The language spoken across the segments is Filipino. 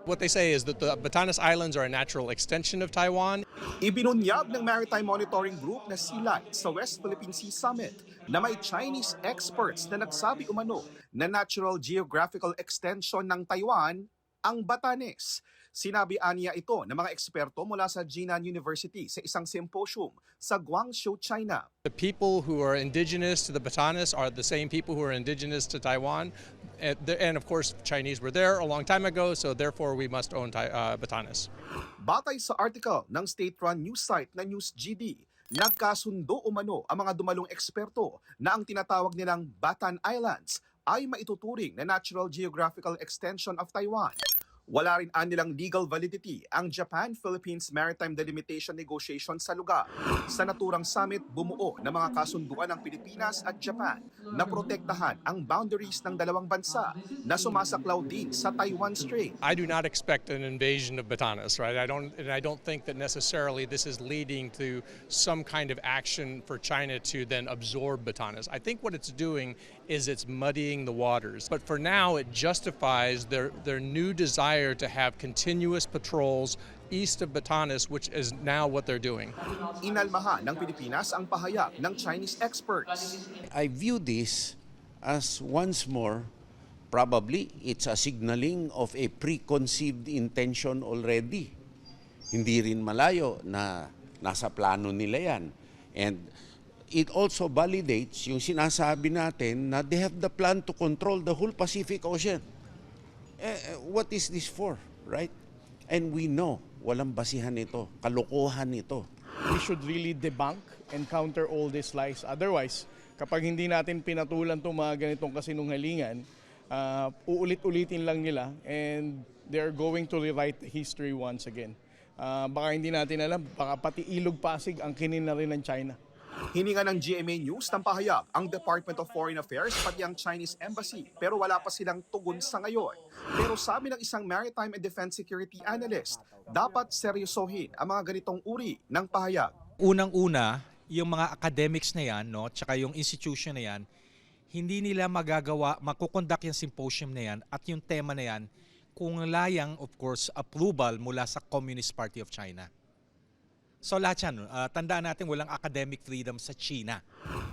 What they say is that the Batanes Islands are a natural extension of Taiwan. Ibinunyag ng Maritime Monitoring Group na SEALAC sa West Philippine Sea Summit na may Chinese experts na nagsabi umano na natural geographical extension ng Taiwan ang Batanes. Sinabi aniya ito ng mga eksperto mula sa Jinan University sa isang symposium sa Guangzhou, China. The people who are indigenous to the Batanes are the same people who are indigenous to Taiwan. And of course, Chinese were there a long time ago, so therefore we must own Batanes. Batay sa article ng state-run news site na NewsGD, nagkasundo umano ang mga dumalong eksperto na ang tinatawag nilang Batan Islands ay maituturing na natural geographical extension of Taiwan. Wala rin anilang legal validity ang Japan-Philippines Maritime Delimitation Negotiation sa lugar. Sa naturang summit, bumuo ng mga kasunduan ng Pilipinas at Japan na protektahan ang boundaries ng dalawang bansa na sumasaklaw din sa Taiwan Strait. I do not expect an invasion of Batanes, right? I don't think that necessarily this is leading to some kind of action for China to then absorb Batanes. I think what it's doing is it's muddying the waters. But for now, it justifies their new desire to have continuous patrols east of Batanes, which is now what they're doing. Inalmahan ng Pilipinas ang pahayag ng Chinese experts. I view this as once more, probably it's a signaling of a preconceived intention already. Hindi rin malayo na nasa plano nila yan. And it also validates yung sinasabi natin na they have the plan to control the whole Pacific Ocean. What is this for, right? And we know, walang basihan ito, kalokohan ito. We should really debunk and counter all these lies. Otherwise, kapag hindi natin pinatulan itong mga ganitong kasinungalingan, uulit-ulitin lang nila and they're going to rewrite history once again. Baka hindi natin alam, baka pati Ilog Pasig ang kinin na rin ng China. Hininga ng GMA News ng pahayag ang Department of Foreign Affairs pati ang Chinese Embassy pero wala pa silang tugon sa ngayon. Pero sabi ng isang Maritime and Defense Security Analyst, dapat seryosohin ang mga ganitong uri ng pahayag. Unang-una, yung mga academics na yan, no, tsaka yung institution na yan, hindi nila makukonduct yung symposium na yan at yung tema na yan kung layang, of course, approval mula sa Communist Party of China. So lahat yan, tandaan natin walang academic freedom sa China.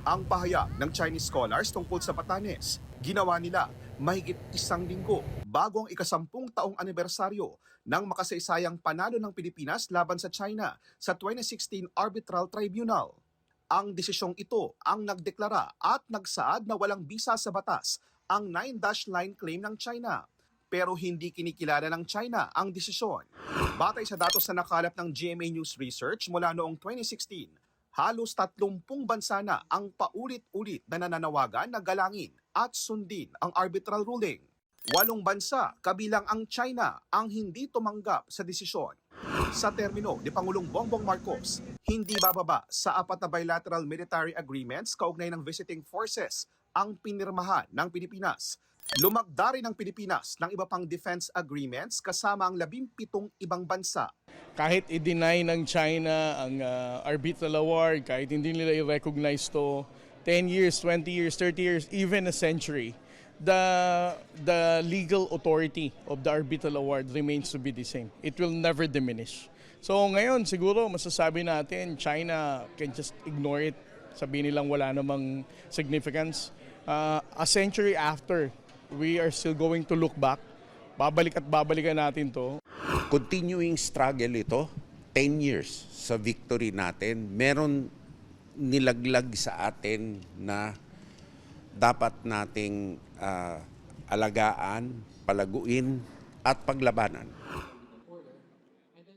Ang pahayag ng Chinese scholars tungkol sa Batanes, ginawa nila mahigit 1 linggo bago ang ika-10 taong anibersaryo ng makasaysayang panalo ng Pilipinas laban sa China sa 2016 Arbitral Tribunal. Ang desisyong ito ang nagdeklara at nagsaad na walang bisa sa batas ang 9-dash line claim ng China. Pero hindi kinikilala ng China ang desisyon. Batay sa datos na nakalap ng GMA News Research mula noong 2016, halos 30 bansa na ang paulit-ulit na nananawagan na galangin at sundin ang arbitral ruling. 8 bansa, kabilang ang China, ang hindi tumanggap sa desisyon. Sa termino ni Pangulong Bongbong Marcos, hindi bababa sa 4 na bilateral military agreements kaugnay ng visiting forces ang pinirmahan ng Pilipinas. Lumagda rin ang Pilipinas ng iba pang defense agreements kasama ang 17 ibang bansa. Kahit i-deny ng China ang arbitral award, kahit hindi nila i-recognize to 10 years, 20 years, 30 years, even a century, the legal authority of the arbitral award remains to be the same. It will never diminish. So ngayon siguro masasabi natin China can just ignore it. Sabihin nilang wala namang significance. A century after, we are still going to look back. Babalik at babalikan natin to. Continuing struggle ito, 10 years sa victory natin, meron nilaglag sa atin na dapat nating alagaan, palaguin at paglabanan.